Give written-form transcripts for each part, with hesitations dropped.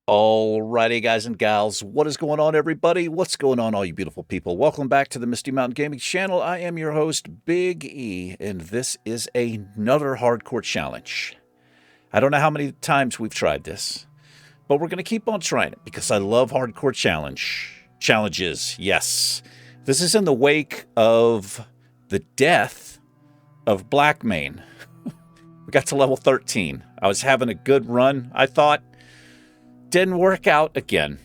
Alrighty, guys and gals, what is going on, everybody? What's going on, all you beautiful people? Welcome back to the Misty Mountain Gaming channel. I am your host, Big E, and this is another hardcore challenge. I don't know how many times we've tried this, but we're going to keep on trying it because I love hardcore challenges. Yes, this is in the wake of the death of Blackmane. We got to level 13. I was having a good run, I thought. Didn't work out again.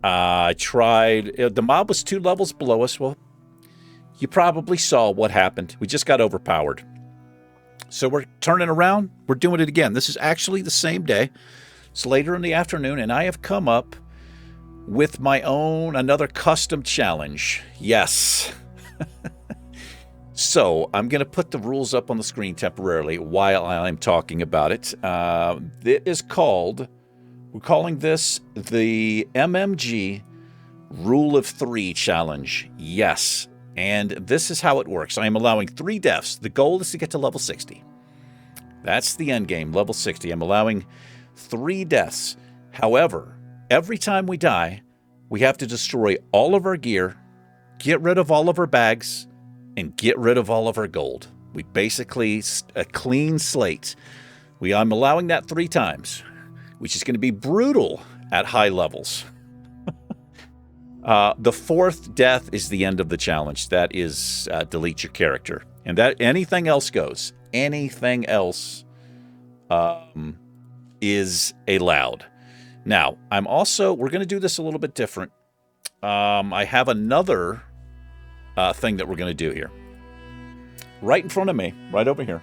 I tried. The mob was 2 levels below us. Well, you probably saw what happened. We just got overpowered. So we're turning around. We're doing it again. This is actually the same day. It's later in the afternoon, and I have come up with my own, another custom challenge. Yes. So I'm going to put the rules up on the screen temporarily while I'm talking about it. It is called... We're calling this the MMG Rule of 3 Challenge. Yes, and this is how it works. I am allowing 3 deaths. The goal is to get to level 60. That's the end game, level 60. I'm allowing 3 deaths. However, every time we die, we have to destroy all of our gear, get rid of all of our bags, and get rid of all of our gold. We basically, a clean slate. I'm allowing that 3 times. Which is going to be brutal at high levels. The 4th death is the end of the challenge. That is delete your character. And that anything else goes. Anything else is allowed. Now, we're going to do this a little bit different. I have another thing that we're going to do here. Right in front of me, right over here.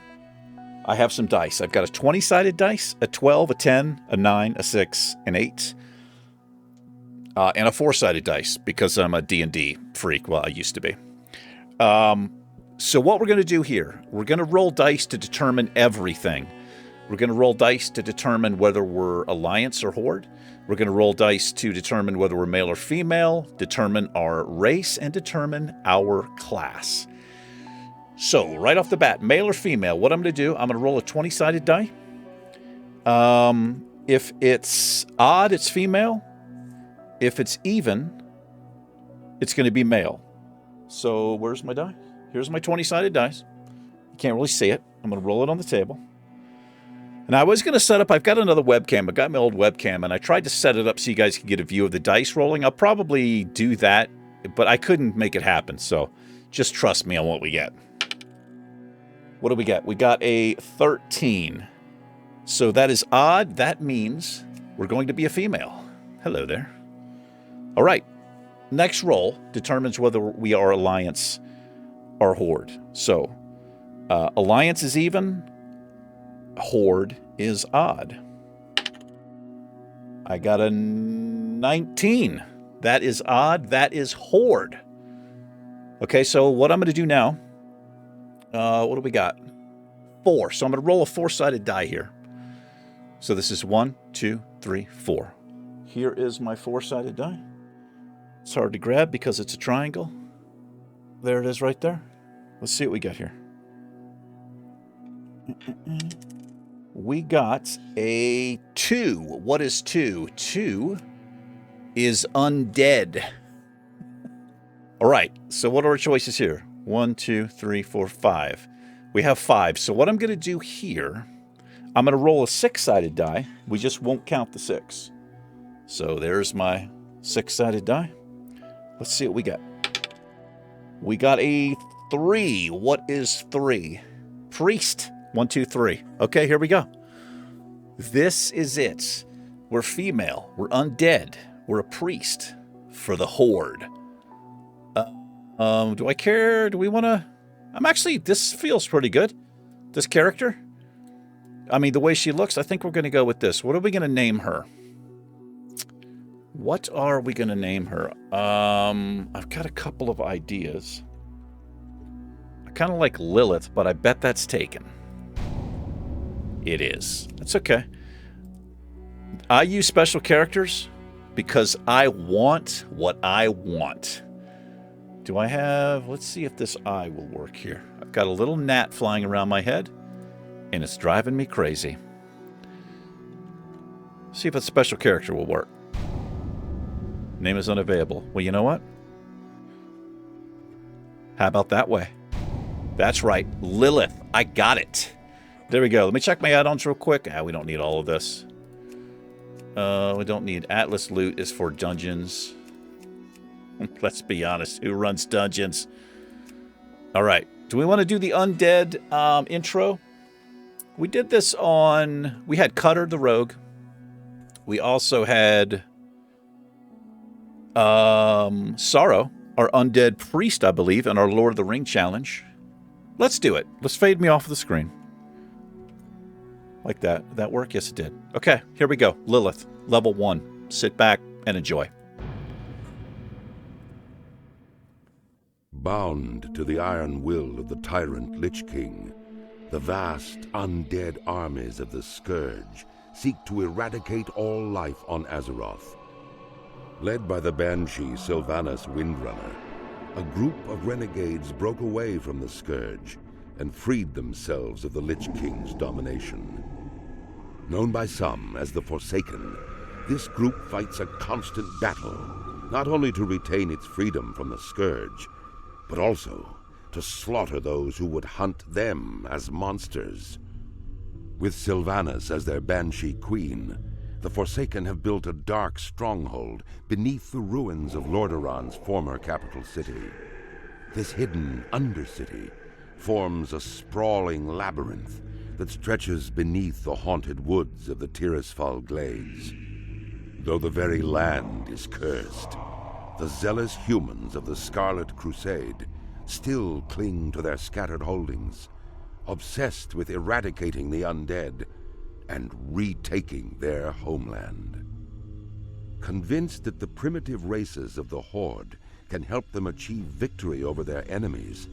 I have some dice. I've got a 20-sided dice, a 12, a 10, a 9, a 6, an 8, and a 4-sided dice because I'm a D&D freak. Well, I used to be. So what we're going to do here, we're going to roll dice to determine everything. We're going to roll dice to determine whether we're Alliance or Horde. We're going to roll dice to determine whether we're male or female, determine our race, and determine our class. So, right off the bat, male or female, what I'm going to do, I'm going to roll a 20-sided die. If it's odd, it's female. If it's even, it's going to be male. So, where's my die? Here's my 20-sided dice. You can't really see it. I'm going to roll it on the table. And I was going to set up, I've got another webcam. I got my old webcam, and I tried to set it up so you guys can get a view of the dice rolling. I'll probably do that, but I couldn't make it happen. So, just trust me on what we get. What do we get? We got a 13. So that is odd. That means we're going to be a female. Hello there. All right. Next roll determines whether we are Alliance or Horde. So Alliance is even. Horde is odd. I got a 19. That is odd. That is Horde. Okay, so what I'm going to do now... what do we got? 4. So I'm going to roll a 4-sided die here. So this is 1, 2, 3, 4. Here is my 4-sided die. It's hard to grab because it's a triangle. There it is right there. Let's see what we got here. We got a 2. What is 2? 2 is undead. All right, so what are our choices here? 1, 2, 3, 4, 5. We have 5. So what I'm going to do here, I'm going to roll a 6-sided die. We just won't count the 6. So there's my 6-sided die. Let's see what we got. We got a 3. What is 3? Priest. 1, 2, 3. Okay, here we go. This is it. We're female. We're undead. We're a priest for the Horde. Do I care? Do we want to... this feels pretty good. This character. I mean, the way she looks, I think we're going to go with this. What are we going to name her? What are we going to name her? I've got a couple of ideas. I kind of like Lilith, but I bet that's taken. It is. That's okay. I use special characters because I want what I want. Do I have... Let's see if this eye will work here. I've got a little gnat flying around my head, and it's driving me crazy. See if a special character will work. Name is unavailable. Well, you know what? How about that way? That's right. Lilith. I got it. There we go. Let me check my add-ons real quick. We don't need all of this. We don't need Atlas loot is for dungeons. Let's be honest. Who runs dungeons? All right. Do we want to do the undead intro? We did this on... We had Cutter the Rogue. We also had Sorrow, our Undead Priest, I believe, and our Lord of the Ring challenge. Let's do it. Let's fade me off the screen. Like that. Did that work? Yes, it did. Okay, here we go. Lilith, level 1. Sit back and enjoy. Bound to the iron will of the tyrant Lich King, the vast undead armies of the Scourge seek to eradicate all life on Azeroth. Led by the Banshee Sylvanas Windrunner, a group of renegades broke away from the Scourge and freed themselves of the Lich King's domination. Known by some as the Forsaken, this group fights a constant battle, not only to retain its freedom from the Scourge, but also to slaughter those who would hunt them as monsters. With Sylvanas as their Banshee Queen, the Forsaken have built a dark stronghold beneath the ruins of Lordaeron's former capital city. This hidden Undercity forms a sprawling labyrinth that stretches beneath the haunted woods of the Tirisfal Glades. Though the very land is cursed, the zealous humans of the Scarlet Crusade still cling to their scattered holdings, obsessed with eradicating the undead and retaking their homeland. Convinced that the primitive races of the Horde can help them achieve victory over their enemies,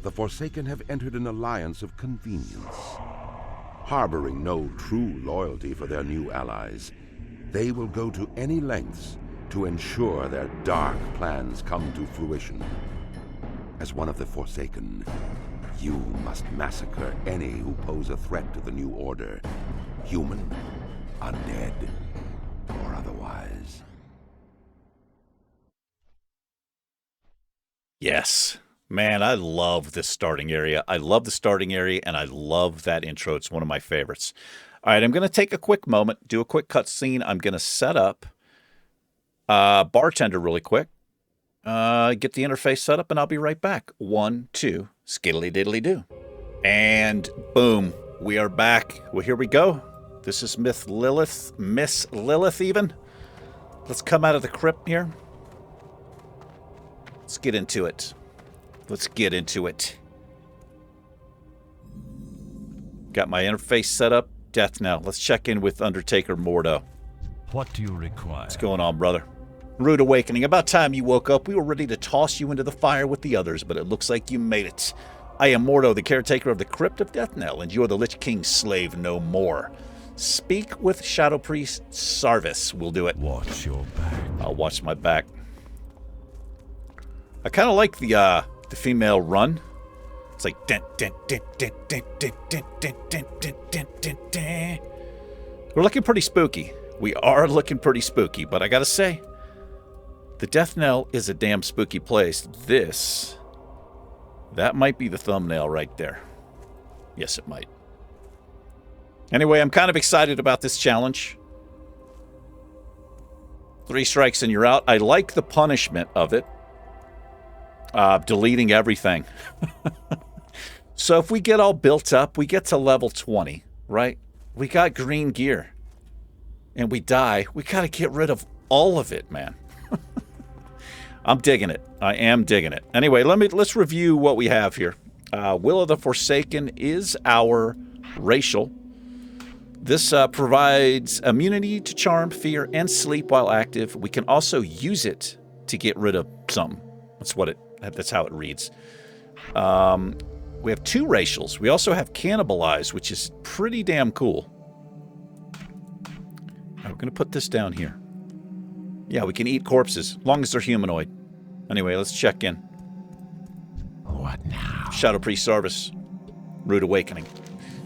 the Forsaken have entered an alliance of convenience. Harboring no true loyalty for their new allies, they will go to any lengths to ensure their dark plans come to fruition. As one of the Forsaken, you must massacre any who pose a threat to the new order, human, undead, or otherwise. Yes. Man, I love this starting area. I love the starting area, and I love that intro. It's one of my favorites. All right, I'm going to take a quick moment, do a quick cutscene. I'm going to set up Bartender really quick. Get the interface set up, and I'll be right back. 1, 2, skiddly-diddly-do. And boom, we are back. Well, here we go. This is Miss Lilith even. Let's come out of the crypt here. Let's get into it. Let's get into it. Got my interface set up. Death now. Let's check in with Undertaker Mordo. What do you require? What's going on, brother? Rude awakening. About time you woke up. We were ready to toss you into the fire with the others, but it looks like you made it. I am Mordo, the caretaker of the Crypt of Deathnell, and you are the Lich King's slave no more. Speak with Shadow Priest Sarvis. We'll do it. Watch your back. I'll watch my back. I kind of like the female run. It's like dun, dun, dun, dun, dun, dun, dun, dun, dun, dun, dun, dun, dun. We're looking pretty spooky. We are looking pretty spooky, but I gotta say, the Deathnell is a damn spooky place. That might be the thumbnail right there. Yes, it might. Anyway, I'm kind of excited about this challenge. 3 strikes and you're out. I like the punishment of it. Deleting everything. So if we get all built up, we get to level 20, right? We got green gear. And we die. We got to get rid of all of it, man. I'm digging it. I am digging it. Anyway, let's review what we have here. Will of the Forsaken is our racial. This provides immunity to charm, fear, and sleep while active. We can also use it to get rid of something. That's how it reads. We have 2 racials. We also have Cannibalize, which is pretty damn cool. Oh, going to put this down here. Yeah, we can eat corpses, as long as they're humanoid. Anyway, let's check in. What now? Shadow Priest Service. Rude Awakening.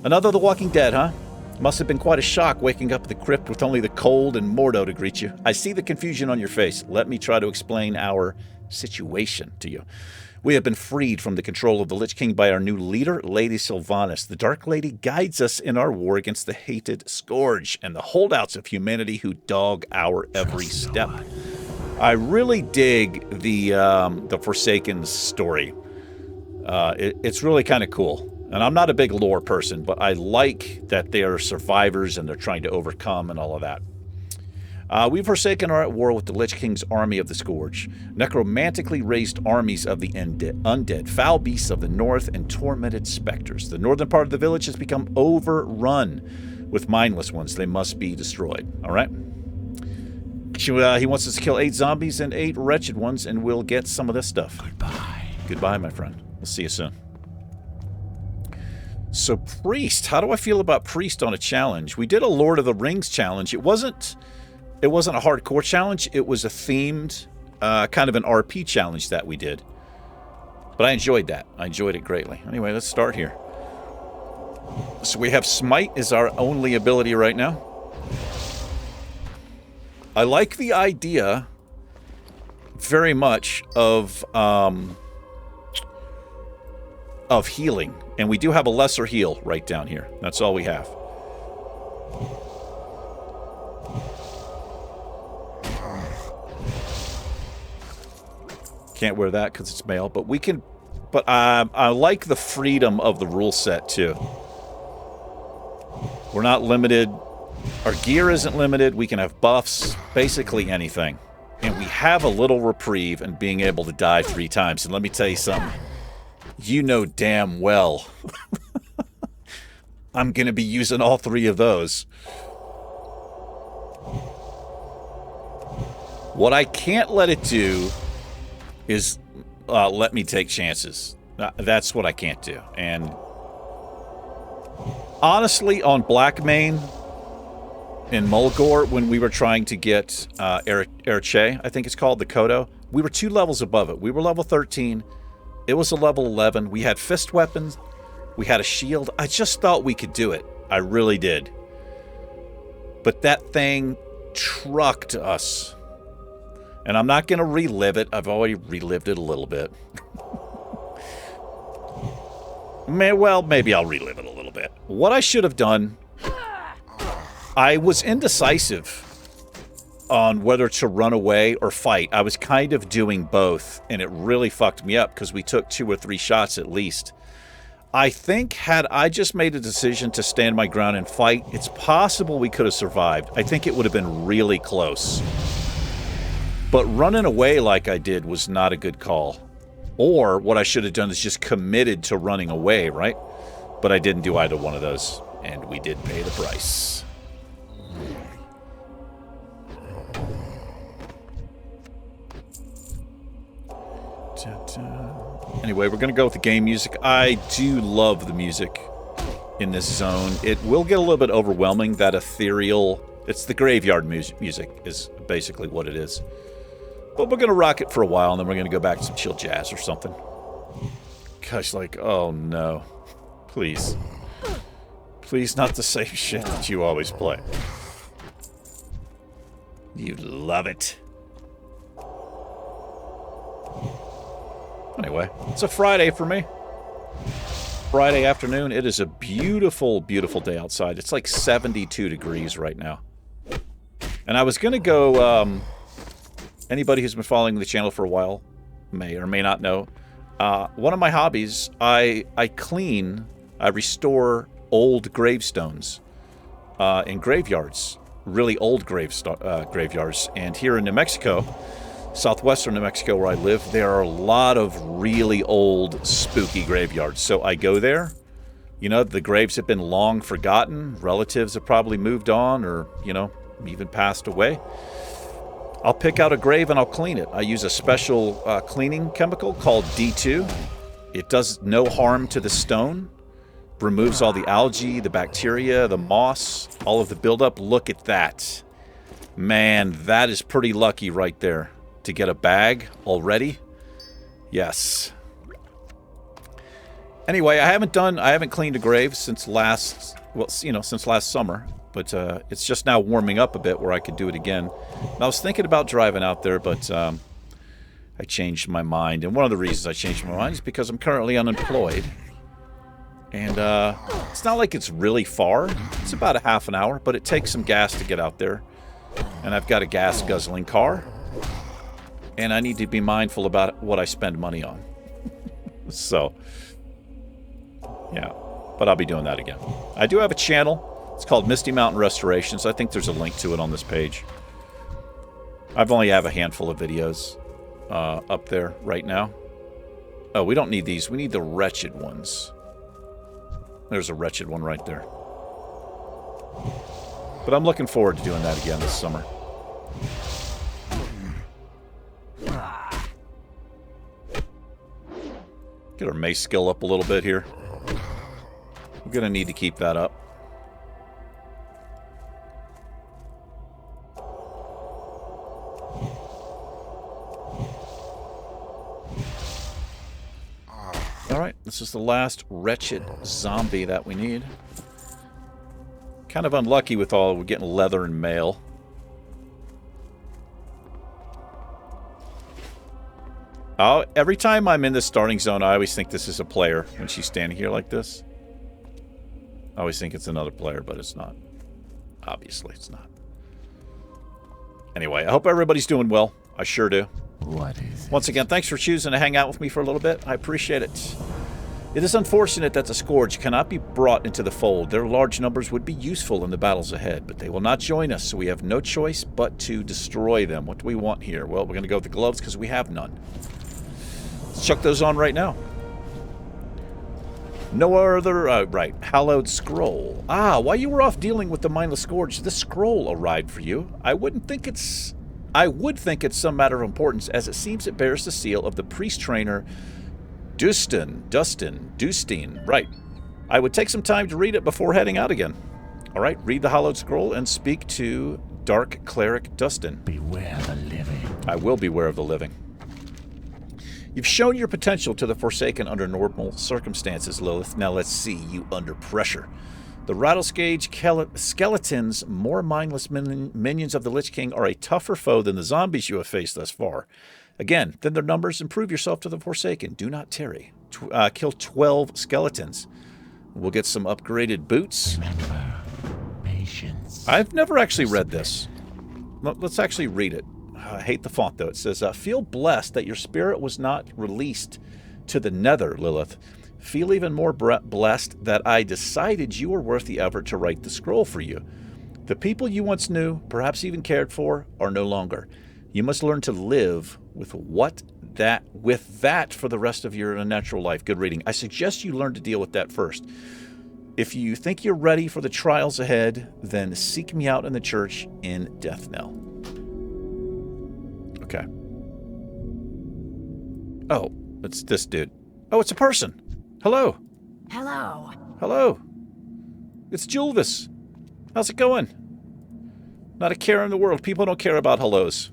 Another The Walking Dead, huh? Must have been quite a shock waking up in the crypt with only the cold and Mordo to greet you. I see the confusion on your face. Let me try to explain our situation to you. We have been freed from the control of the Lich King by our new leader, Lady Sylvanas. The Dark Lady guides us in our war against the hated Scourge and the holdouts of humanity who dog our every step. I really dig the Forsaken story. It's really kind of cool. And I'm not a big lore person, but I like that they are survivors and they're trying to overcome and all of that. We Forsaken are at war with the Lich King's army of the Scourge, necromantically raised armies of the undead, foul beasts of the north, and tormented specters. The northern part of the village has become overrun with mindless ones. They must be destroyed. All right? He wants us to kill 8 zombies and 8 wretched ones, and we'll get some of this stuff. Goodbye. Goodbye, my friend. We'll see you soon. So, Priest. How do I feel about Priest on a challenge? We did a Lord of the Rings challenge. It wasn't a hardcore challenge. It was a themed, kind of an RP challenge that we did. But I enjoyed that. I enjoyed it greatly. Anyway, let's start here. So we have Smite is our only ability right now. I like the idea very much of healing. And we do have a lesser heal right down here. That's all we have. Can't wear that because it's male, but we can. But I like the freedom of the rule set too. We're not limited. Our gear isn't limited. We can have buffs, basically anything, and we have a little reprieve in being able to die 3 times. And let me tell you something. You know damn well I'm going to be using all 3 of those. What I can't let it do is let me take chances. That's what I can't do. And honestly, on Blackmane in Mulgore, when we were trying to get Erche, I think it's called, the Kodo, we were 2 levels above it. We were level 13. It was a level 11. We had fist weapons. We had a shield. I just thought we could do it. I really did. But that thing trucked us. And I'm not going to relive it. I've already relived it a little bit. Well, maybe I'll relive it a little bit. What I should have done, I was indecisive on whether to run away or fight. I was kind of doing both, and it really fucked me up because we took 2 or 3 shots at least. I think had I just made a decision to stand my ground and fight, it's possible we could have survived. I think it would have been really close. But running away like I did was not a good call. Or what I should have done is just committed to running away, right? But I didn't do either one of those, and we did pay the price. Anyway, we're going to go with the game music. I do love the music in this zone. It will get a little bit overwhelming, that ethereal... It's the graveyard music is basically what it is. But we're going to rock it for a while, and then we're going to go back to some chill jazz or something. Gosh, like, oh no. Please. Please, not the same shit that you always play. You love it. Anyway, it's a Friday for me. Friday afternoon. It is a beautiful, beautiful day outside. It's like 72 degrees right now. And I was going to go... anybody who's been following the channel for a while may or may not know. One of my hobbies, I restore old gravestones in graveyards. Really old graveyards. And here in New Mexico... Southwestern New Mexico, where I live, there are a lot of really old, spooky graveyards. So I go there. You know, the graves have been long forgotten. Relatives have probably moved on or, you know, even passed away. I'll pick out a grave and I'll clean it. I use a special cleaning chemical called D2. It does no harm to the stone. Removes all the algae, the bacteria, the moss, all of the buildup. Look at that. Man, that is pretty lucky right there. To get a bag already? Yes. Anyway, I haven't cleaned a grave since last summer. But it's just now warming up a bit where I could do it again. And I was thinking about driving out there, but I changed my mind. And one of the reasons I changed my mind is because I'm currently unemployed. And it's not like it's really far. It's about a half an hour, but it takes some gas to get out there. And I've got a gas-guzzling car. And I need to be mindful about what I spend money on. So, yeah. But I'll be doing that again. I do have a channel. It's called Misty Mountain Restorations. I think there's a link to it on this page. I've only have a handful of videos up there right now. Oh, we don't need these. We need the wretched ones. There's a wretched one right there. But I'm looking forward to doing that again this summer. Get our mace skill up a little bit here. We're going to need to keep that up. Alright, this is the last wretched zombie that we need. Kind of unlucky with all we're getting leather and mail. Oh, every time I'm in the starting zone, I always think this is a player when she's standing here like this. I always think it's another player, but it's not. Obviously, it's not. Anyway, I hope everybody's doing well. I sure do. What is Once again, thanks for choosing to hang out with me for a little bit. I appreciate it. It is unfortunate that the Scourge cannot be brought into the fold. Their large numbers would be useful in the battles ahead, but they will not join us, so we have no choice but to destroy them. What do we want here? Well, we're going to go with the gloves because we have none. Let's chuck those on right now. No other... right. Hallowed Scroll. Ah, while you were off dealing with the Mindless Scourge, this scroll arrived for you. I would think it's some matter of importance, as it seems it bears the seal of the priest trainer Dustin. Right. I would take some time to read it before heading out again. All right, read the Hallowed Scroll and speak to Dark Cleric Dustin. Beware the living. I will beware of the living. You've shown your potential to the Forsaken under normal circumstances, Lilith. Now let's see you under pressure. The Rattlescage skeletons, more mindless minions of the Lich King, are a tougher foe than the zombies you have faced thus far. Again, thin their numbers and prove yourself to the Forsaken. Do not tarry. Kill 12 skeletons. We'll get some upgraded boots. Remember, patience. I've never actually read this. Let's actually read it. I hate the font, though. It says, feel blessed that your spirit was not released to the nether, Lilith. Feel even more blessed that I decided you were worth the effort to write the scroll for you. The people you once knew, perhaps even cared for, are no longer. You must learn to live with that for the rest of your natural life. Good reading. I suggest you learn to deal with that first. If you think you're ready for the trials ahead, then seek me out in the church in Deathnell. Okay. Oh, it's this dude. Oh, it's a person. Hello. Hello. Hello. It's Julvis. How's it going? Not a care in the world. People don't care about hellos.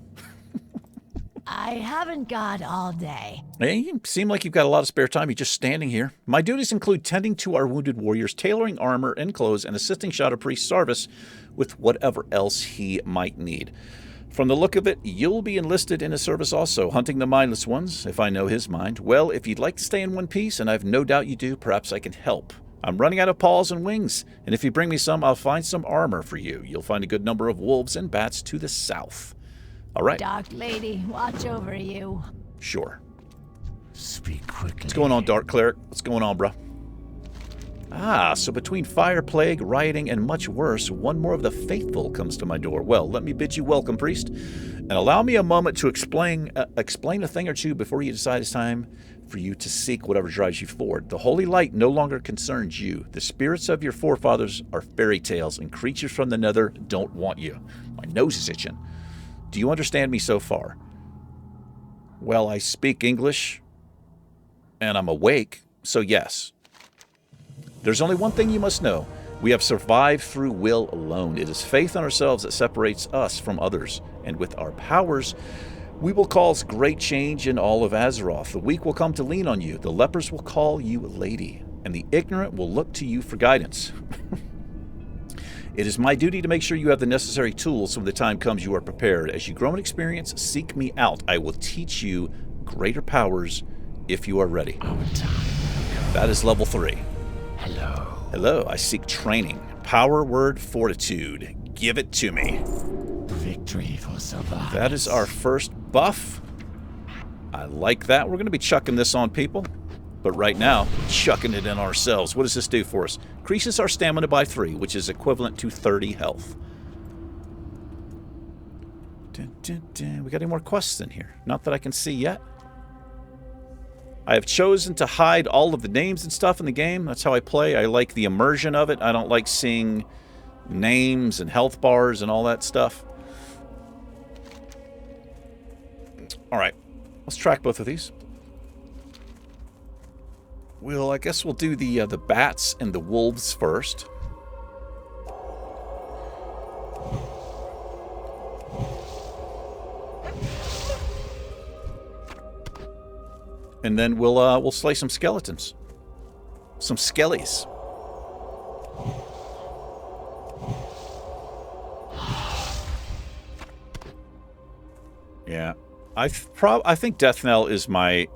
I haven't got all day. Hey, you seem like you've got a lot of spare time. You're just standing here. My duties include tending to our wounded warriors, tailoring armor and clothes, and assisting Shadow Priest Sarvis with whatever else he might need. From the look of it, you'll be enlisted in his service also, hunting the mindless ones, if I know his mind. Well, if you'd like to stay in one piece, and I've no doubt you do, perhaps I can help. I'm running out of paws and wings, and if you bring me some, I'll find some armor for you. You'll find a good number of wolves and bats to the south. All right. Dark Lady, watch over you. Sure. Speak quickly. What's going on, Dark Cleric? What's going on, bruh? Ah, so between fire, plague, rioting, and much worse, one more of the faithful comes to my door. Well, let me bid you welcome, priest, and allow me a moment to explain a thing or two before you decide it's time for you to seek whatever drives you forward. The holy light no longer concerns you. The spirits of your forefathers are fairy tales, and creatures from the nether don't want you. My nose is itching. Do you understand me so far? Well, I speak English, and I'm awake, so yes. There's only one thing you must know. We have survived through will alone. It is faith in ourselves that separates us from others, and with our powers, we will cause great change in all of Azeroth. The weak will come to lean on you, the lepers will call you lady, and the ignorant will look to you for guidance. It is my duty to make sure you have the necessary tools so when the time comes you are prepared. As you grow in experience, seek me out. I will teach you greater powers if you are ready. That is level 3. Hello. Hello, I seek training. Power, word, fortitude. Give it to me. Victory for survivors. That is our first buff. I like that. We're going to be chucking this on people. But right now, chucking it in ourselves. What does this do for us? Increases our stamina by 3, which is equivalent to 30 health. We got any more quests in here? Not that I can see yet. I have chosen to hide all of the names and stuff in the game. That's how I play. I like the immersion of it. I don't like seeing names and health bars and all that stuff. All right. Let's track both of these. I guess we'll do the bats and the wolves first. And then we'll slay some skeletons. Some skellies. Yeah. I think Death Knell is my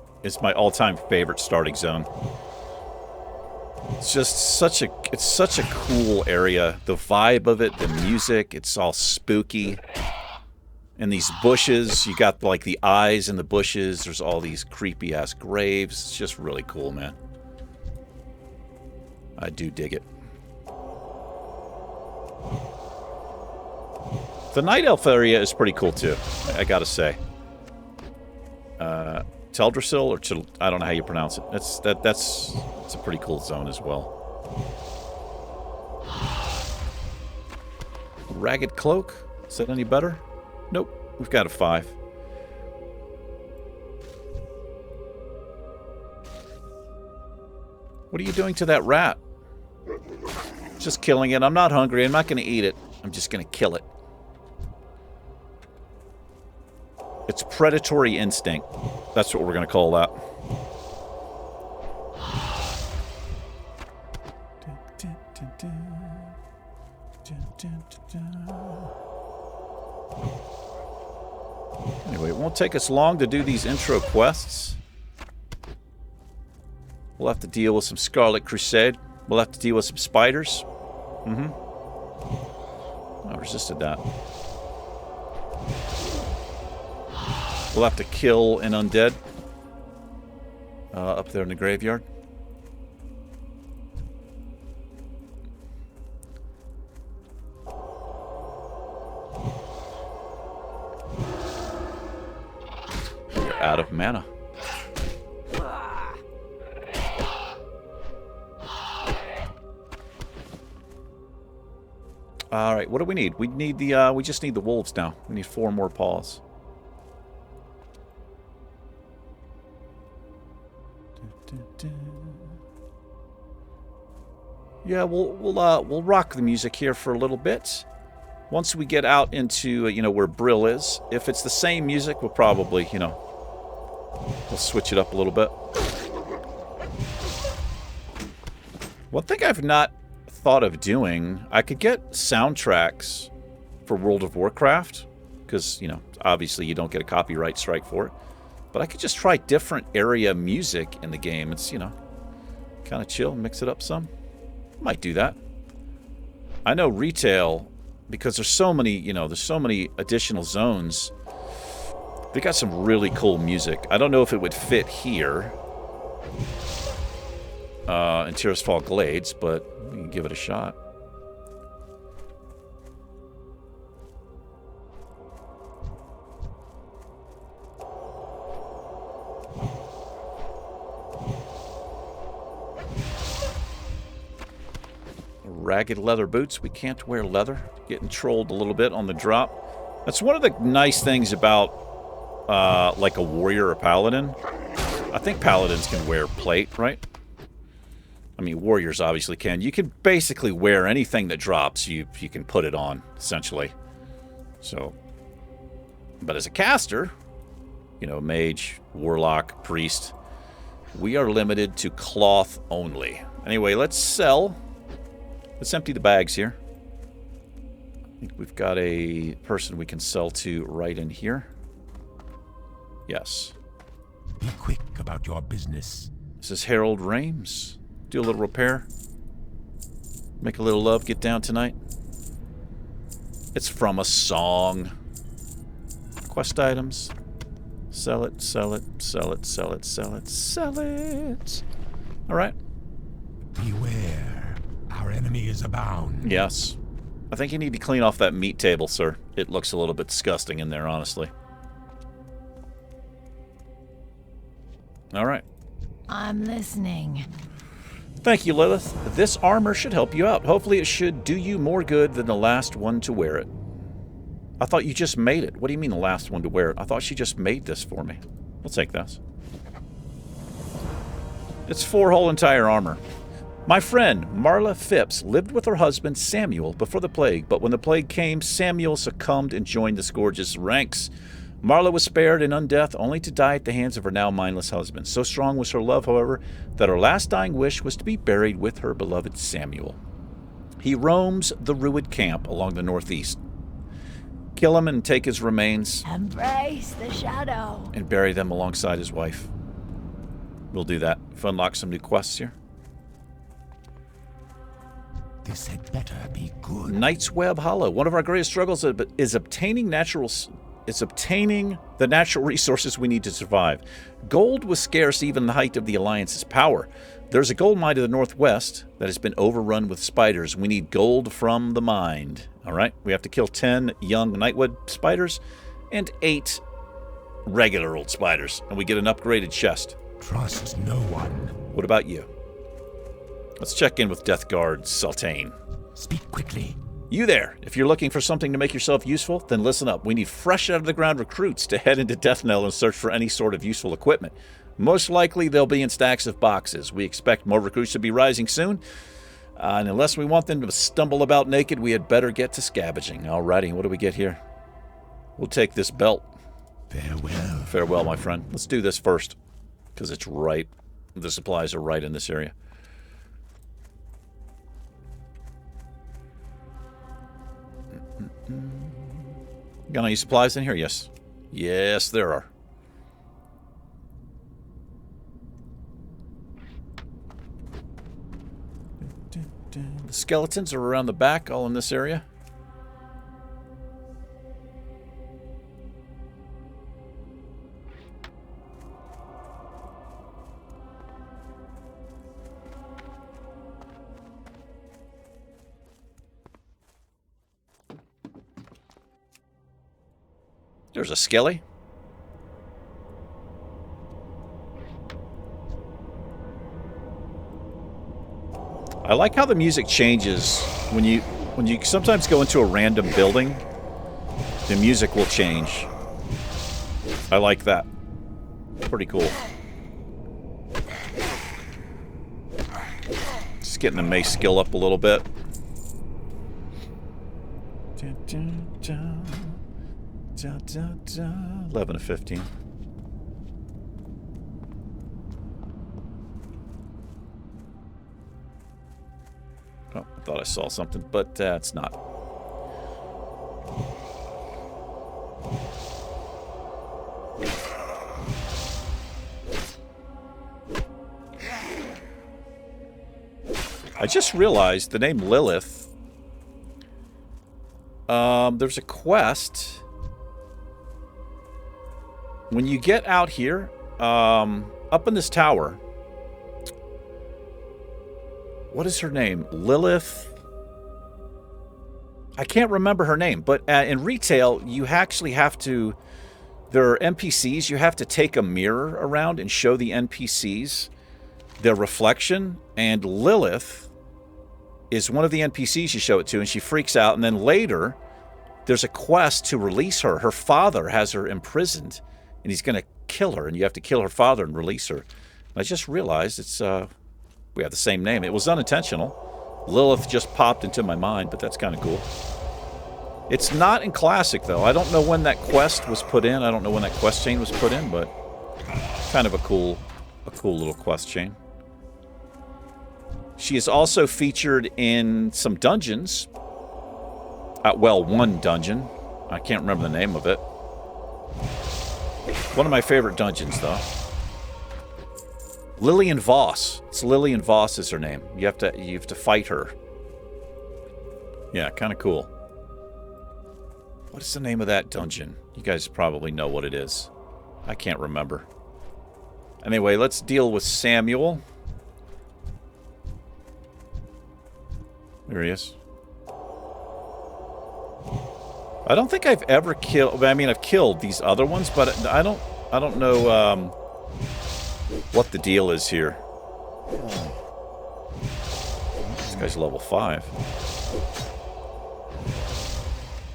all-time favorite starting zone. It's just such a cool area. The vibe of it, the music, it's all spooky. And these bushes, you got like the eyes in the bushes. There's all these creepy ass graves. It's just really cool, man. I do dig it. The Night Elf area is pretty cool too, I gotta say. Teldrassil, or I don't know how you pronounce it. It's a pretty cool zone as well. Ragged Cloak. Is that any better? Nope. We've got a 5. What are you doing to that rat? Just killing it. I'm not hungry. I'm not going to eat it. I'm just going to kill it. It's predatory instinct. That's what we're going to call that. Anyway, it won't take us long to do these intro quests. We'll have to deal with some Scarlet Crusade. We'll have to deal with some spiders. I resisted that. We'll have to kill an undead up there in the graveyard. You're out of mana. All right, what do we need? We need the we just need the wolves now. We need 4 more paws. Yeah, we'll rock the music here for a little bit. Once we get out into where Brill is, if it's the same music, we'll probably we'll switch it up a little bit. One thing I've not thought of doing, I could get soundtracks for World of Warcraft, because obviously you don't get a copyright strike for it. But I could just try different area music in the game. It's kind of chill, mix it up some. Might do that. I know retail, because there's so many additional zones. They got some really cool music. I don't know if it would fit here in Tirisfal Glades, but we can give it a shot. Ragged leather boots. We can't wear leather. Getting trolled a little bit on the drop. That's one of the nice things about like a warrior or paladin. I think paladins can wear plate, right? I mean, warriors obviously can. You can basically wear anything that drops. You can put it on, essentially. So, but as a caster, you know, mage, warlock, priest, we are limited to cloth only. Anyway, let's sell. Let's empty the bags here. I think we've got a person we can sell to right in here. Yes. Be quick about your business. This is Harold Rames. Do a little repair. Make a little love, get down tonight. It's from a song. Quest items. Sell it, sell it, sell it, sell it, sell it, sell it. Alright. Beware. Our enemy is abound. Yes. I think you need to clean off that meat table, sir. It looks a little bit disgusting in there, honestly. Alright. I'm listening. Thank you, Lilith. This armor should help you out. Hopefully it should do you more good than the last one to wear it. I thought you just made it. What do you mean the last one to wear it? I thought she just made this for me. We'll take this. It's 4 whole entire armor. My friend, Marla Phipps, lived with her husband, Samuel, before the plague, but when the plague came, Samuel succumbed and joined the Scourge's ranks. Marla was spared in undeath, only to die at the hands of her now mindless husband. So strong was her love, however, that her last dying wish was to be buried with her beloved Samuel. He roams the Ruined camp along the northeast. Kill him and take his remains. Embrace the shadow. And bury them alongside his wife. We'll do that. Unlock some new quests here. This had better be good. Knight's Web Hollow. One of our greatest struggles is obtaining the natural resources we need to survive. Gold was scarce even in the height of the Alliance's power. There's a gold mine to the northwest that has been overrun with spiders. We need gold from the mine. All right, we have to kill 10 young Nightwood spiders and 8 regular old spiders, and we get an upgraded chest. Trust no one. What about you? Let's check in with Death Guard Sultane. Speak quickly. You there, if you're looking for something to make yourself useful, then listen up. We need fresh out of the ground recruits to head into Deathnell and search for any sort of useful equipment. Most likely they'll be in stacks of boxes. We expect more recruits to be rising soon. And unless we want them to stumble about naked, we had better get to scavenging. Alrighty, what do we get here? We'll take this belt. Farewell. Farewell, my friend. Let's do this first, because it's right. The supplies are right in this area. Got any supplies in here? Yes. Yes, there are. The skeletons are around the back, all in this area. There's a skelly. I like how the music changes when you sometimes go into a random building. The music will change. I like that. Pretty cool. Just getting the mace skill up a little bit. 11 to 15. Oh, I thought I saw something, but it's not. I just realized the name Lilith. There's a quest. When you get out here, up in this tower, what is her name? Lilith? I can't remember her name, but in retail, you actually have to, there are NPCs, you have to take a mirror around and show the NPCs their reflection, and Lilith is one of the NPCs you show it to, and she freaks out, and then later, there's a quest to release her. Her father has her imprisoned, and he's going to kill her, and you have to kill her father and release her. And I just realized it's, We have the same name. It was unintentional. Lilith just popped into my mind, but that's kind of cool. It's not in Classic, though. I don't know when that quest was put in. I don't know when that quest chain was put in, but kind of a cool little quest chain. She is also featured in some dungeons. Well, one dungeon. I can't remember the name of it. One of my favorite dungeons, though. Lillian Voss. It's Lillian Voss is her name. You have to fight her. Yeah, kind of cool. What is the name of that dungeon? You guys probably know what it is. I can't remember. Anyway, let's deal with Samuel. There he is. I don't think I've ever killed... I mean, I've killed these other ones, but I don't know what the deal is here. This guy's level 5.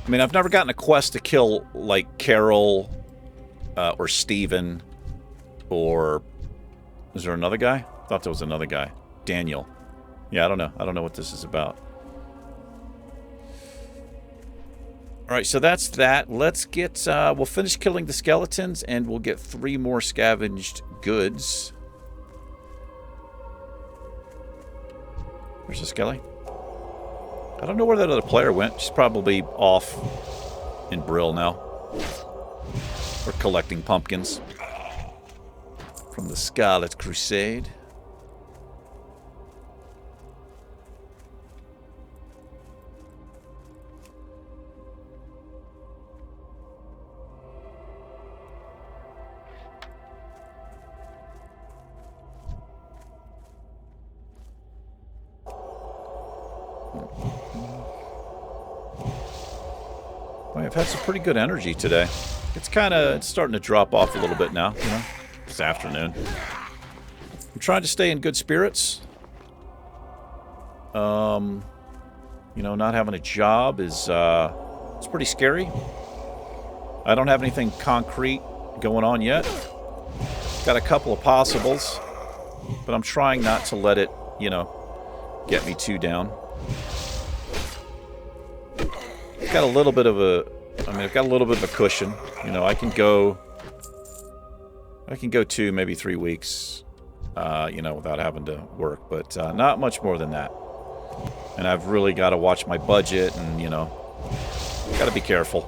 I mean, I've never gotten a quest to kill, like, Carol or Steven or... Is there another guy? I thought there was another guy. Daniel. Yeah, I don't know. I don't know what this is about. Alright, so that's that. Let's get... we'll finish killing the skeletons, and we'll get 3 more scavenged goods. Where's the skelly? I don't know where that other player went. She's probably off in Brill now. Or collecting pumpkins. From the Scarlet Crusade. I've had some pretty good energy today. It's starting to drop off a little bit now, you know, this afternoon. I'm trying to stay in good spirits. You know, not having a job is, it's pretty scary. I don't have anything concrete going on yet. Got a couple of possibles, but I'm trying not to let it, you know, get me too down. Got a little bit of a... I mean, I've got a little bit of a cushion. You know, I can go 2, maybe 3 weeks, you know, without having to work. But not much more than that. And I've really got to watch my budget and, you know, got to be careful.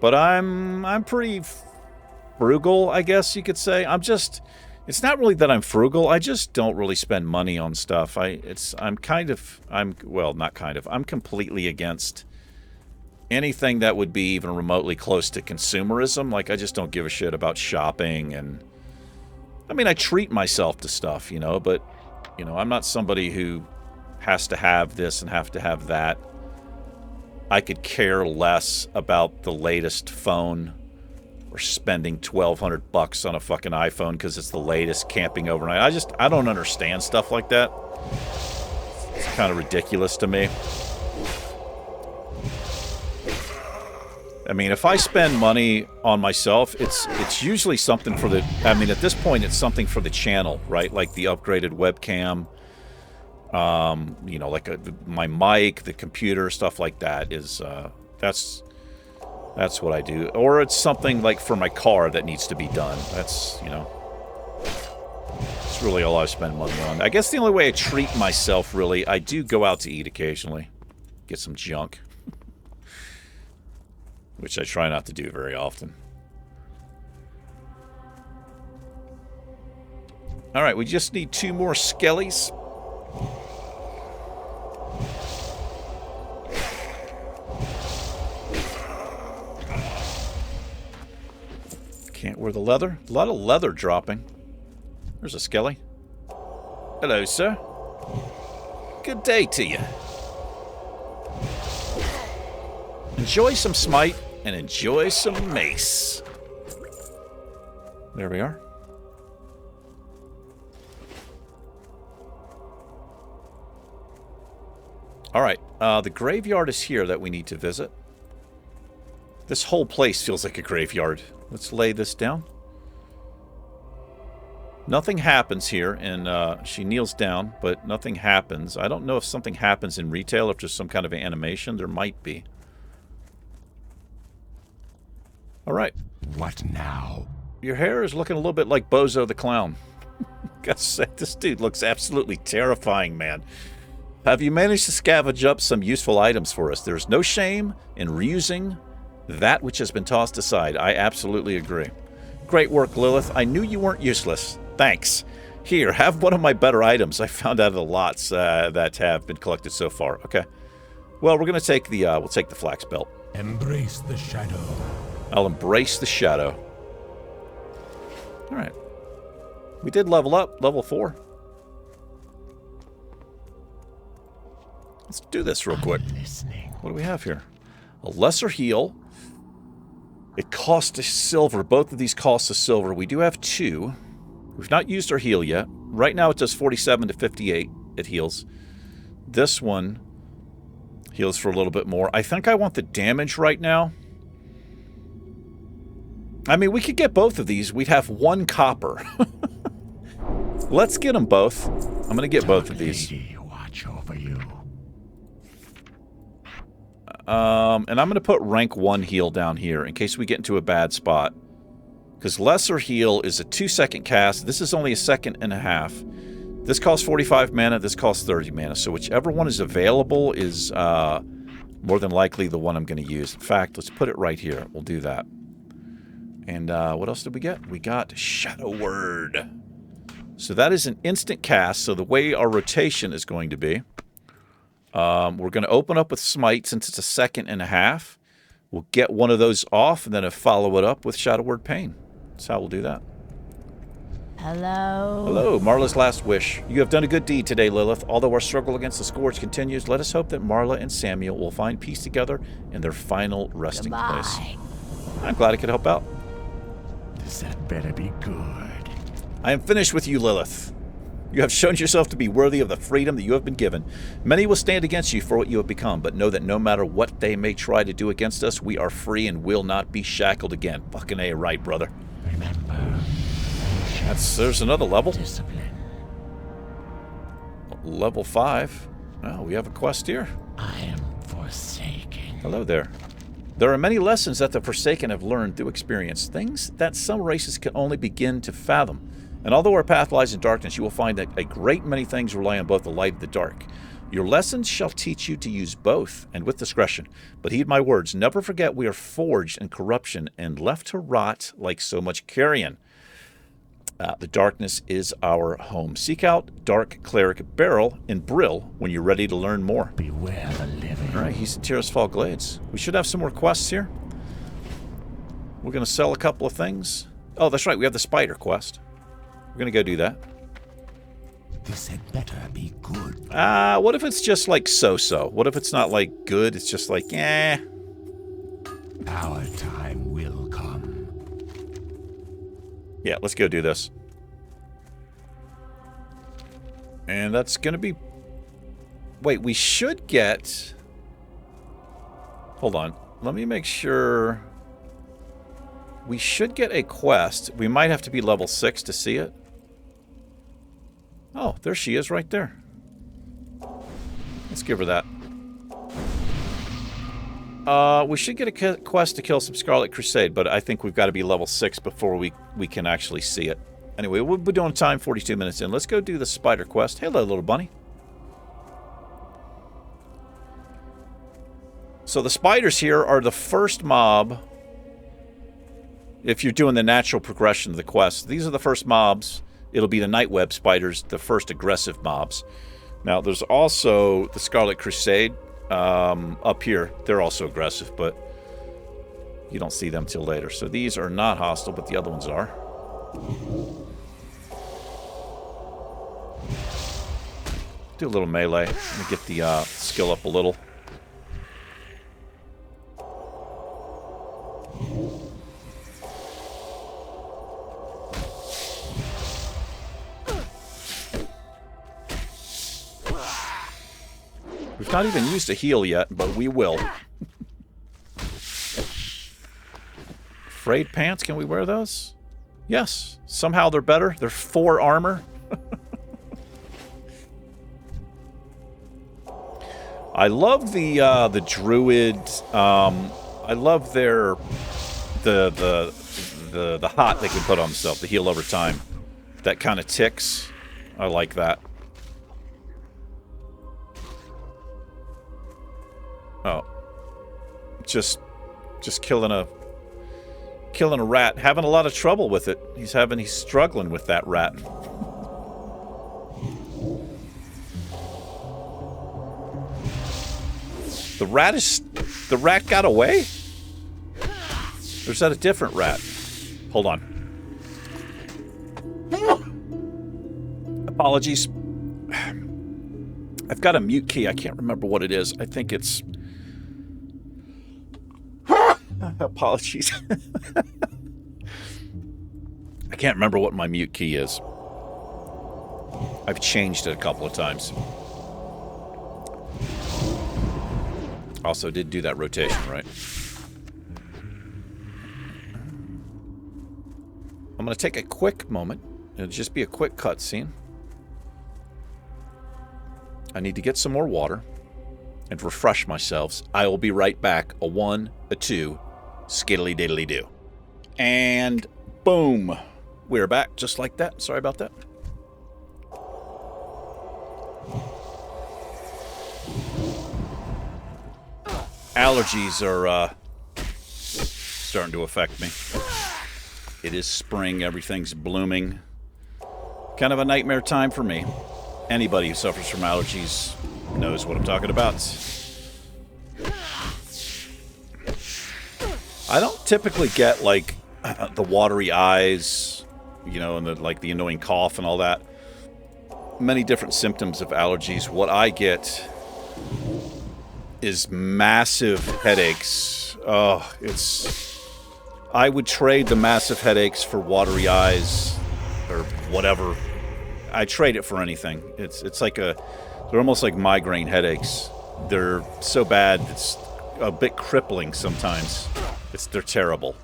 But I'm pretty frugal, I guess you could say. It's not really that I'm frugal. I just don't really spend money on stuff. I'm completely against anything that would be even remotely close to consumerism. Like, I just don't give a shit about shopping. And I mean, I treat myself to stuff, you know, but, you know, I'm not somebody who has to have this and have to have that. I could care less about the latest phone or spending $1,200 on a fucking iPhone because it's the latest, camping overnight. I don't understand stuff like that. It's kind of ridiculous to me. I mean, if I spend money on myself, it's usually something for the... I mean, at this point, it's something for the channel, right? Like the upgraded webcam, you know, like my mic, the computer, stuff like that is... That's what I do. Or it's something like for my car that needs to be done. That's, you know... It's really all I spend money on. I guess the only way I treat myself, really, I do go out to eat occasionally. Get some junk. Which I try not to do very often. Alright, we just need 2 more skellies. Can't wear the leather. A lot of leather dropping. There's a skelly. Hello, sir. Good day to you. Enjoy some smite and enjoy some mace. There we are. Alright, the graveyard is here that we need to visit. This whole place feels like a graveyard. Let's lay this down. Nothing happens here, and she kneels down, but nothing happens. I don't know if something happens in retail, if there's some kind of animation. There might be. All right. What now? Your hair is looking a little bit like Bozo the Clown. Gotta say, this dude looks absolutely terrifying, man. Have you managed to scavenge up some useful items for us? There's no shame in reusing that which has been tossed aside. I absolutely agree. Great work, Lilith. I knew you weren't useless. Thanks. Here, have one of my better items I found out of the lots that have been collected so far. Okay. Well, we're gonna take the we'll take the flax belt. Embrace the shadow. I'll embrace the shadow. All right. We did level up, level 4. Let's do this real quick. Listening. What do we have here? A lesser heal. It costs a silver. Both of these cost a silver. We do have 2. We've not used our heal yet. Right now it does 47 to 58. It heals. This one heals for a little bit more. I think I want the damage right now. I mean, we could get both of these. We'd have 1 copper. Let's get them both. I'm going to get both of these. Lady, watch over you. And I'm going to put rank 1 heal down here in case we get into a bad spot. Because lesser heal is a 2-second cast. This is only a 1.5 seconds. This costs 45 mana. This costs 30 mana. So whichever one is available is more than likely the one I'm going to use. In fact, let's put it right here. We'll do that. And what else did we get? We got Shadow Word. So that is an instant cast. So the way our rotation is going to be, we're going to open up with Smite since it's a 1.5 seconds. We'll get one of those off and then follow it up with Shadow Word Pain. That's how we'll do that. Hello? Hello, Marla's last wish. You have done a good deed today, Lilith. Although our struggle against the Scourge continues, let us hope that Marla and Samuel will find peace together in their final resting place. I'm glad I could help out. This had better be good. I am finished with you, Lilith. You have shown yourself to be worthy of the freedom that you have been given. Many will stand against you for what you have become, but know that no matter what they may try to do against us, we are free and will not be shackled again. Fucking A right, brother. Remember, There's another level. discipline. Level 5. Oh, we have a quest here. I am forsaken. Hello there. There are many lessons that the Forsaken have learned through experience, things that some races can only begin to fathom. And although our path lies in darkness, you will find that a great many things rely on both the light and the dark. Your lessons shall teach you to use both, and with discretion. But heed my words, never forget we are forged in corruption and left to rot like so much carrion. The darkness is our home. Seek out Dark Cleric Beryl and Brill when you're ready to learn more. Beware the living. All right, he's in Tirisfal Glades. We should have some more quests here. We're going to sell a couple of things. Oh, that's right. We have the spider quest. We're going to go do that. This had better be good. What if it's just like so-so? What if it's not like good? It's just like, eh. Our time will come. Yeah, let's go do this. And that's going to be... Wait, we should get... Hold on. Let me make sure... We should get a quest. We might have to be level 6 to see it. Oh, there she is right there. Let's give her that. We should get a quest to kill some Scarlet Crusade, but I think we've got to be level 6 before we can actually see it. Anyway, we'll be doing time 42 minutes in. Let's go do the spider quest. Hello, little bunny. So the spiders here are the first mob. If you're doing the natural progression of the quest, these are the first mobs. It'll be the Nightweb spiders, the first aggressive mobs. Now, there's also the Scarlet Crusade up here. They're also aggressive, but you don't see them till later. So these are not hostile, but the other ones are. Do a little melee. Let me get the skill up a little. We've not even used a heal yet, but we will. Frayed pants, can we wear those? Yes, somehow they're better. They're 4 armor. I love the druid. I love their the hot they can put on themselves to heal over time. That kind of ticks. I like that. Oh, just killing a rat. Having a lot of trouble with it. He's struggling with that rat. The rat got away? Or is that a different rat? Hold on. Apologies. I've got a mute key. I can't remember what it is. I think it's... Apologies. I can't remember what my mute key is. I've changed it a couple of times. Also did do that rotation, right? I'm going to take a quick moment. It'll just be a quick cutscene. I need to get some more water and refresh myself. I will be right back. A 1, a 2, skiddly diddly do. And boom. We're back just like that. Sorry about that. Allergies are starting to affect me. It is spring. Everything's blooming. Kind of a nightmare time for me. Anybody who suffers from allergies knows what I'm talking about. I don't typically get, like, the watery eyes, you know, and the annoying cough and all that. Many different symptoms of allergies. What I get is massive headaches. Oh, I would trade the massive headaches for watery eyes or whatever. I trade it for anything. It's like they're almost like migraine headaches. They're so bad, it's a bit crippling sometimes. They're terrible.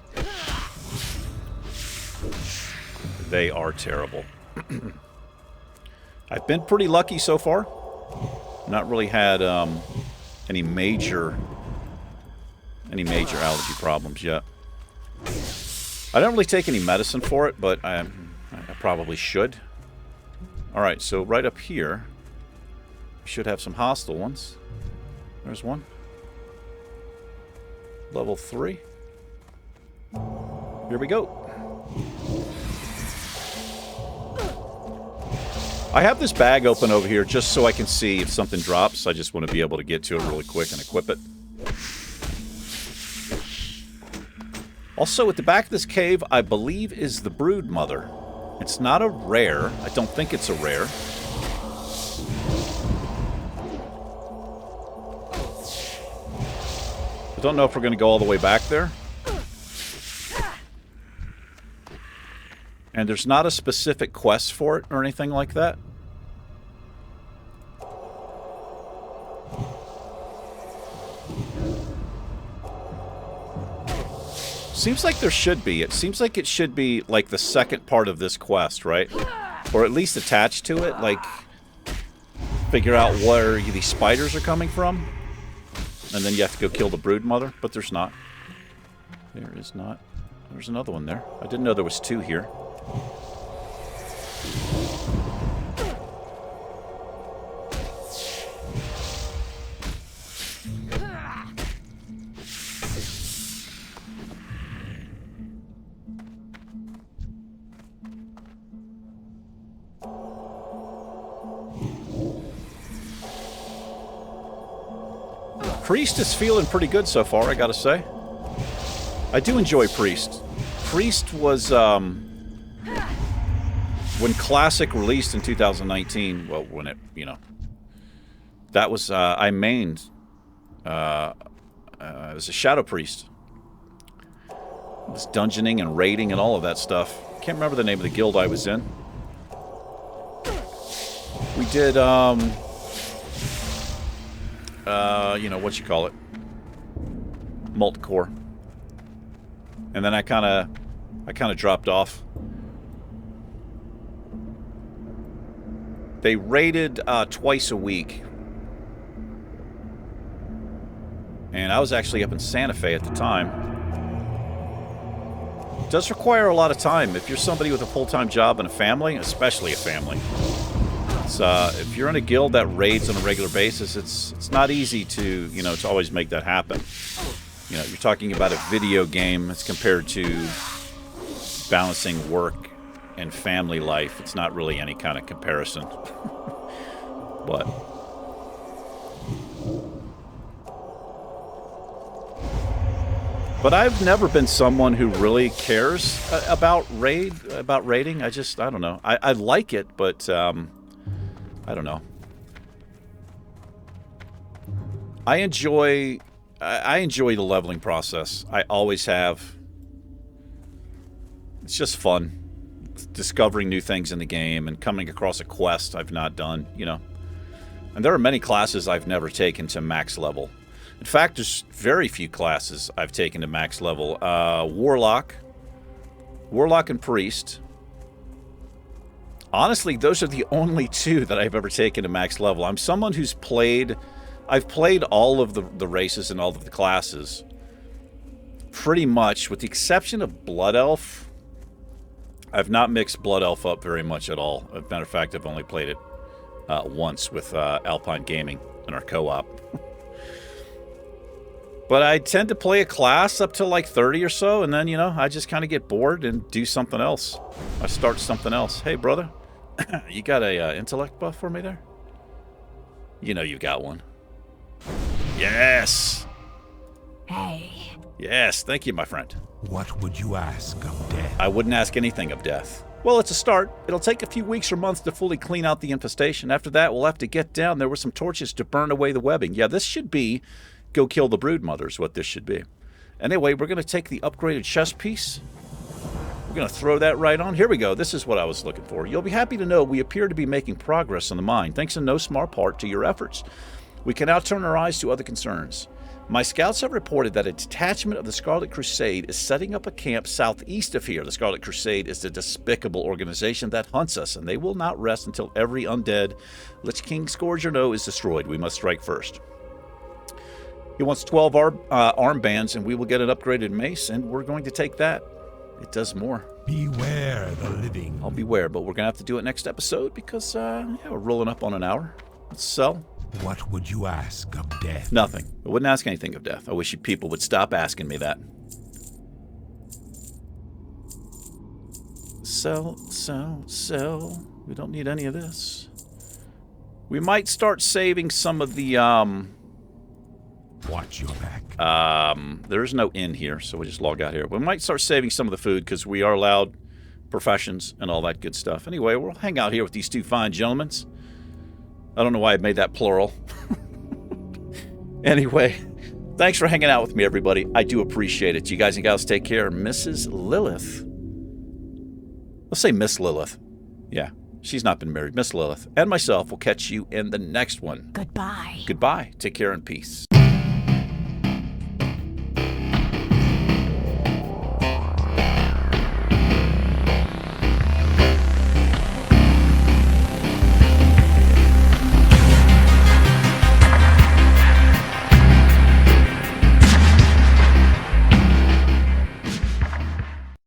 They are terrible. I've been pretty lucky so far. Not really had any major allergy problems yet. I don't really take any medicine for it, but I probably should. Alright, so right up here, we should have some hostile ones. There's one. Level 3. Here we go. I have this bag open over here just so I can see if something drops. I just want to be able to get to it really quick and equip it. Also, at the back of this cave, I believe is the Brood Mother. It's not a rare. I don't think it's a rare. I don't know if we're going to go all the way back there. And there's not a specific quest for it or anything like that. Seems like there should be. It seems like it should be like the second part of this quest, right? Or at least attached to it, like figure out where these spiders are coming from. And then you have to go kill the Brood Mother, but there's not. There is not. There's another one there. I didn't know there was 2 here. Priest is feeling pretty good so far, I gotta say. I do enjoy Priest. Priest was, when Classic released in 2019, well, when it, you know, that was, I mained, as a Shadow Priest. It was dungeoning and raiding and all of that stuff. Can't remember the name of the guild I was in. We did, you know, what you call it, Multicore. And then I kind of dropped off. They raided twice a week. And I was actually up in Santa Fe at the time. It does require a lot of time. If you're somebody with a full-time job and a family, especially a family. It's, if you're in a guild that raids on a regular basis, it's not easy to, you know, to always make that happen. You know, you're talking about a video game as compared to balancing work and family life. It's not really any kind of comparison. But I've never been someone who really cares about raiding. I don't know. I like it, but I don't know. I enjoy the leveling process. I always have. It's just fun. Discovering new things in the game and coming across a quest I've not done, you know. And there are many classes I've never taken to max level. In fact, there's very few classes I've taken to max level. Warlock and Priest. Honestly, those are the only two that I've ever taken to max level. I'm someone who's I've played all of the races and all of the classes. Pretty much, with the exception of Blood Elf. I've not mixed Blood Elf up very much at all. As a matter of fact, I've only played it once with Alpine Gaming in our co-op. But I tend to play a class up to like 30 or so, and then, you know, I just kind of get bored and do something else. I start something else. Hey, brother, you got a intellect buff for me there? You know you got one. Yes! Hey. Yes, thank you, my friend. What would you ask of death? I wouldn't ask anything of death. Well, it's a start. It'll take a few weeks or months to fully clean out the infestation. After that, we'll have to get down there with some torches to burn away the webbing. Yeah, this should be go kill the broodmother is what this should be. Anyway, we're going to take the upgraded chest piece. We're going to throw that right on. Here we go. This is what I was looking for. You'll be happy to know we appear to be making progress on the mine, thanks in no small part to your efforts. We can now turn our eyes to other concerns. My scouts have reported that a detachment of the Scarlet Crusade is setting up a camp southeast of here. The Scarlet Crusade is a despicable organization that hunts us, and they will not rest until every undead Lich King, Scourge, or no is destroyed. We must strike first. He wants 12 armbands, and we will get an upgraded mace, and we're going to take that. It does more. Beware the living. I'll beware, but we're going to have to do it next episode because yeah, we're rolling up on an hour. Let's sell. What would you ask of death? Nothing. I wouldn't ask anything of death. I wish you people would stop asking me that. Sell, sell, sell. We don't need any of this. We might start saving some of the, Watch your back. There's no inn here, so we just log out here. We might start saving some of the food because we are allowed professions and all that good stuff. Anyway, we'll hang out here with these two fine gentlemen. I don't know why I made that plural. Anyway, thanks for hanging out with me, everybody. I do appreciate it. You guys and gals take care. Mrs. Lilith. Let's say Miss Lilith. Yeah, she's not been married. Miss Lilith and myself will catch you in the next one. Goodbye. Goodbye. Take care and peace.